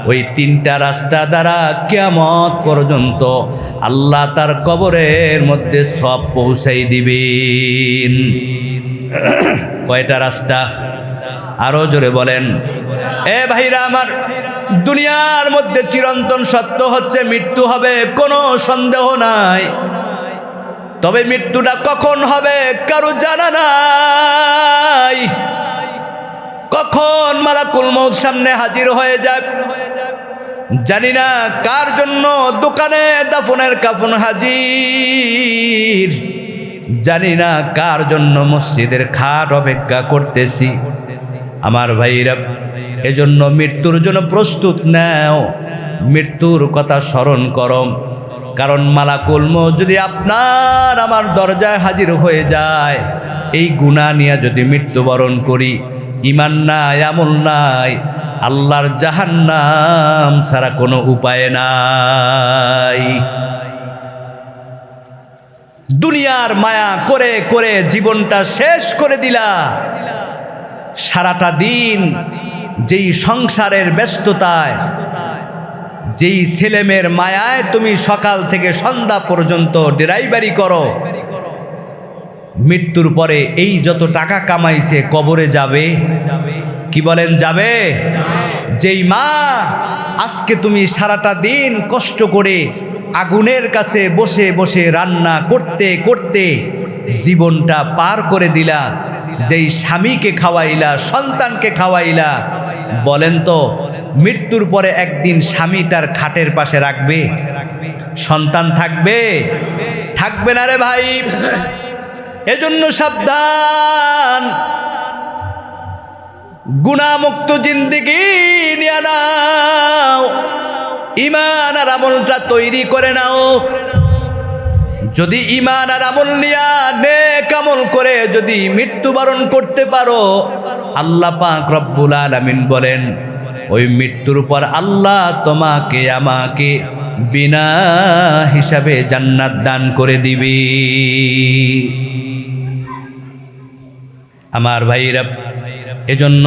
ওই 3টা রাস্তা দ্বারা কিয়ামত পর্যন্ত আল্লাহ তার কবরের মধ্যে সব পৌঁছাই দিবেন। কয়টা রাস্তা? আরো জোরে বলেন। এ ভাইরা আমার, দুনিয়ার মধ্যে চিরন্তন সত্য হচ্ছে মৃত্যু হবে, কোনো সন্দেহ নাই। তবে মৃত্যুটা কখন হবে কারো জানা নাই। কখন মালাকুল মউত সামনে হাজির হয়ে যায় জানি না। কার জন্য দোকানে দাফনের কাফন হাজির জানি না, কার জন্য মসজিদের খাট অপেক্ষা করতেছি। আমার ভাইরা, এজন্য মৃত্যুর জন্য প্রস্তুত নাও, মৃত্যুর কথা স্মরণ করো। কারণ মালাকুল মউত যদি আপনার আমার দরজায় হাজির হয়ে যায়, এই গুনাহ নিয়ে যদি মৃত্যুবরণ করি, ঈমান নাই, আমল নাই, আল্লাহর জাহান্নাম ছাড়া কোনো উপায় নাই। দুনিয়ার মায়া করে করে জীবনটা শেষ করে দিলা। সারাটা দিন যেই সংসারের ব্যস্ততায়, যেই ছেলেমেয়ের মায়ায় তুমি সকাল থেকে সন্ধ্যা পর্যন্ত ড্রাইভারি করো, মৃত্যুর পরে এই যত টাকা কামাইছে কবরে যাবে। কি বলেন? যাবে? যেই মা আজকে তুমি সারাটা দিন কষ্ট করে আগুনের কাছে বসে বসে রান্না করতে করতে জীবনটা পার করে দিলা, যেই স্বামীকে খাওয়াইলা, সন্তানকে খাওয়াইলা, বলেন তো মৃত্যুর পরে একদিন স্বামী তার খাটের পাশে রাখবে? সন্তান থাকবে? থাকবে না রে ভাই। এজন্য সাবধান। গুনাহমুক্ত জিন্দেগি নিয়ে নাও, ঈমান আর আমলটা তৈরি করে নাও। যদি ঈমান আর আমল নিয়া নেক আমল করে যদি মৃত্যুবরণ করতে পারো, আল্লাহ পাক রব্বুল আলামিন বলেন ওই মৃত্যুর পর আল্লাহ তোমাকে আমাকে বিনা হিসাবে জান্নাত দান করে দিবি। আমার ভাইরা, এজন্য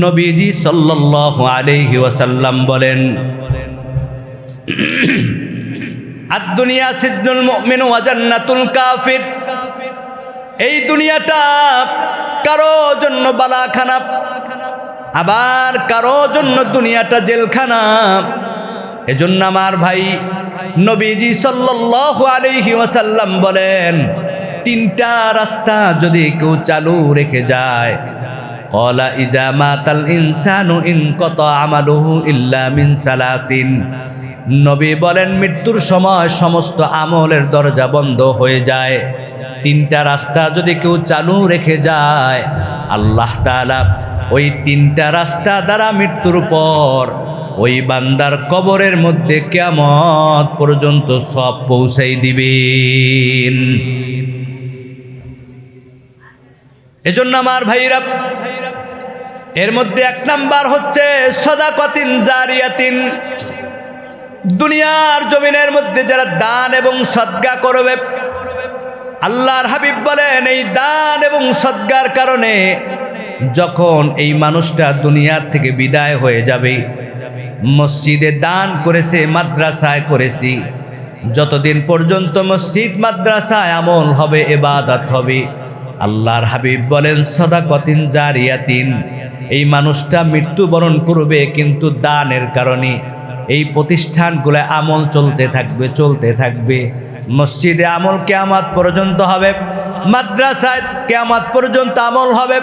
নবীজি সাল্লাল্লাহু আলাইহি ওয়াসাল্লাম বলেন আদ-দুনিয়া সিজনুল মুমিন ওয়া জান্নাতুল কাফির। এই দুনিয়াটা কারো জন্য বালাখানা, আবার কারো জন্য দুনিয়াটা জেলখানা। এজন্য আমার ভাই নবীজি সাল্লাল্লাহু আলাইহি ওয়াসাল্লাম বলেন তিনটা রাস্তা যদি কেউ চালু রেখে যায়, ক্বালা ইযা মাতাল ইনসানু ইনকাতা আমালুহু ইল্লা মিন সালাসিন। নবী বলেন মৃত্যুর সময় সমস্ত আমলের দরজা বন্ধ হয়ে যায়। তিনটা রাস্তা যদি কেউ চালু রেখে যায়, আল্লাহ তাআলা ওই তিনটা রাস্তা দ্বারা মৃত্যুর পর ওই বান্দার কবরের মধ্যে কিয়ামত পর্যন্ত সব পৌঁছাই দিবেন। এজন্য আমার ভাইরা, এর মধ্যে এক নাম্বার হচ্ছে সাদাকাতিন জারিয়াতিন। দুনিয়ার জমিনের মধ্যে যারা দান এবং সদকা করবে, আল্লাহর হাবিব বলেন এই দান এবং সদকার কারণে যখন এই মানুষটা দুনিয়ার থেকে বিদায় হয়ে যাবে, মসজিদে দান করেছে, মাদ্রাসায় করেছি, যতদিন পর্যন্ত মসজিদ মাদ্রাসায় আমল হবে, ইবাদত হবে, আল্লাহর হাবিব বলেন সাদাকাতিন জারিয়াতিন। এই মানুষটা মৃত্যুবরণ করবে কিন্তু দানের কারণে এই প্রতিষ্ঠানগুলো আমল চলতে থাকবে, চলতে থাকবে। মসজিদে আমল কিয়ামত পর্যন্ত হবে, মাদ্রাসায় কিয়ামত পর্যন্ত আমল হবে।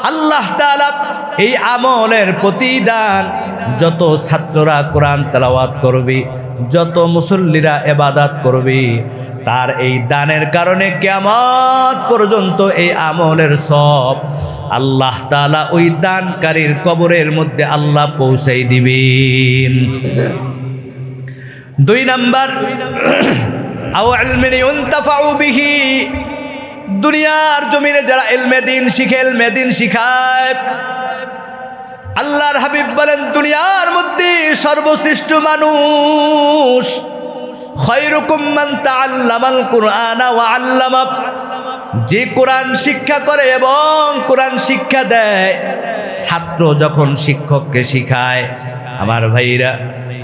আল্লাহ তাআলা এই আমলের প্রতিদান, যত ছাত্ররা কোরআন তেলাওয়াত করবে, যত মুসল্লিরা ইবাদত করবে, তার এই দানের কারণে কিয়ামত পর্যন্ত এই আমলের সব আল্লাহ তাআলা ওই দানকারীর কবরের মধ্যে আল্লাহ পৌঁছাই দিবেন। দুই নাম্বার, আও ইলমিন ইউনতাফাউ বিহি। দুনিয়ার জমিনে যারা ইলমে দ্বীন শিখে, ইলমে দ্বীন শিখায়, আল্লাহর হাবিব বলেন দুনিয়ার মধ্যে সর্বশ্রেষ্ঠ মানুষ খায়রুকুম মান তাআল্লামাল কুরআনা ওয়া আল্লামা। যে কোরআন শিক্ষা করে এবং কোরআন শিক্ষা দেয়। ছাত্র যখন শিক্ষককে শিখায়, আমার ভাইরা,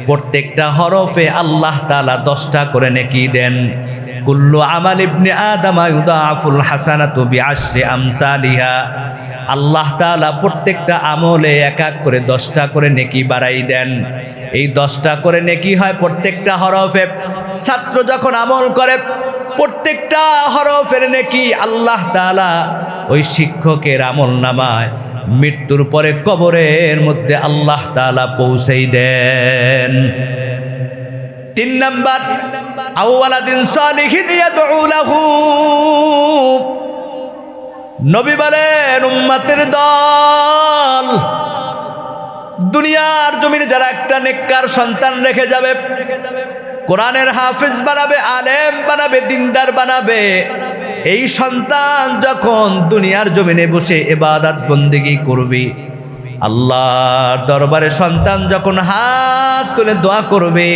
প্রত্যেকটা হরফে আল্লাহ তাআলা 10টা করে নেকি দেন। কুল্লু আমাল ইবনে আদম ইউদাফুল হাসানাতু বিআশরি আমসালিহা। আল্লাহ তাআলা প্রত্যেকটা আমলে এক এক করে 10টা করে নেকি বাড়াই দেন। এই 10টা করে নেকি হয় প্রত্যেকটা হরফে। ছাত্র যখন আমল করে, প্রত্যেকটা হরফের নেকি আল্লাহ তাআলা ওই শিক্ষকের আমল নামায় মৃত্যুর পরে কবরের মধ্যে আল্লাহ তাআলা পৌঁছাই দেন। 3 নাম্বার, আওয়ালাদিন সালিহিন ইয়াদউ লাহু। নবী বলেন উম্মতের দল দুনিয়ার জমিনে যারা একটা নেককার সন্তান রেখে যাবে, কোরআনের হাফেজ বানাবে, আলেম বানাবে, দিনদার বানাবে, এই সন্তান যখন দুনিয়ার জমিনে বসে ইবাদত বন্দেগী করবে, আল্লাহর দরবারে সন্তান যখন হাত তুলে দোয়া করবে,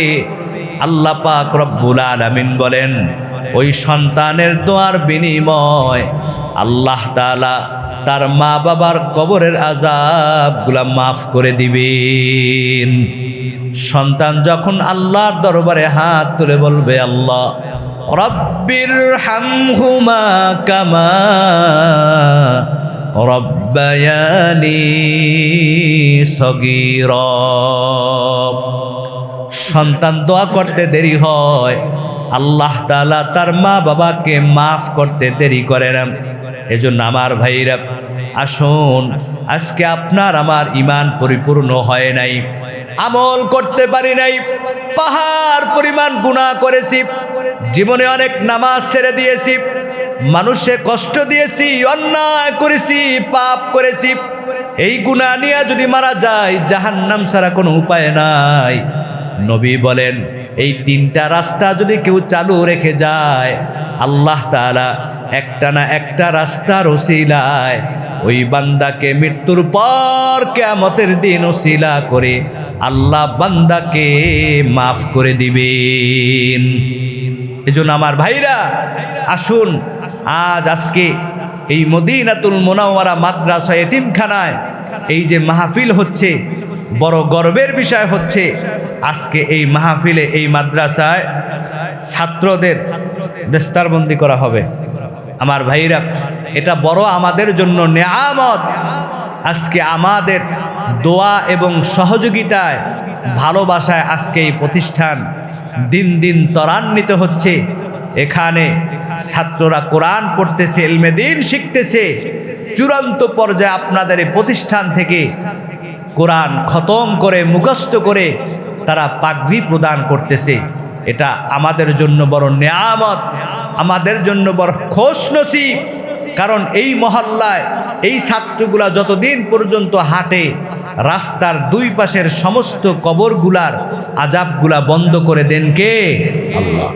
আল্লাহ পাক রব্বুল আলামিন বলেন ওই সন্তানের দোয়ার বিনিময় আল্লাহ তাআলা তার মা বাবার কবরের আযাবগুলা মাফ করে দিবেন। সন্তান যখন আল্লাহর দরবারে হাত তুলে বলবে, আল্লাহ রব্বির হামহুমা কামা রব্বায়ানি সগীরা। সন্তান দোয়া করতে দেরি হয়, আল্লাহ তাআলা তার মা বাবাকে মাফ করতে দেরি করে না। এজন্য আমার ভাইরা, আসুন, আজকে আপনার আমার ঈমান পরিপূর্ণ হয় নাই, আমল করতে পারি নাই, পাহাড় পরিমাণ গুনাহ করেছি, জীবনে অনেক নামাজ ছেড়ে দিয়েছি, মানুষে কষ্ট দিয়েছি, অন্যায় করেছি, পাপ করেছি। এই গুনাহ নিয়ে যদি মারা যায় জাহান্নাম ছাড়া কোনো উপায় নাই। নবী বলেন এই তিনটা রাস্তা যদি কেউ চালু রেখে যায়, আল্লাহ তাআলা একটা না একটা রাস্তার ওসিলায় ওই বান্দাকে মৃত্যুর পর কিয়ামতের দিন ওসিলা করে আল্লাহ বান্দাকে মাফ করে দিবেন। এজন্য আমার ভাইরা আসুন, আজকে এই মদিনাতুল মুনাওয়ারা মাদ্রাসা এতিমখানায় এই যে মাহফিল হচ্ছে, বড় গর্বের বিষয় হচ্ছে আজকে এই মাহফিলে এই মাদ্রাসায় ছাত্রদের দস্তারবন্দি করা হবে। আমার ভাইরা এটা বড় আমাদের জন্য নেয়ামত। আজকে আমাদের দোয়া এবং সহযোগিতায় ভালোবাসায় আজকে এই প্রতিষ্ঠান দিন দিন ত্বরান্বিত হচ্ছে। এখানে ছাত্ররা কোরআন পড়তেছে, ইলমে দ্বীন শিখতেছে। চূড়ান্ত পর্যায়ে আপনাদের এই প্রতিষ্ঠান থেকে কোরআন খতম করে মুখস্থ করে তারা পাগড়ি প্রদান করতেছে। এটা আমাদের জন্য বড় নেয়ামত, আমাদের জন্য বড় খুশনসিব। কারণ এই মহল্লায় এই ছাত্রগুলা যতদিন পর্যন্ত হাঁটে, রাস্তার দুই পাশের সমস্ত কবরগুলার আযাবগুলা বন্ধ করে দেন কে? আল্লাহ।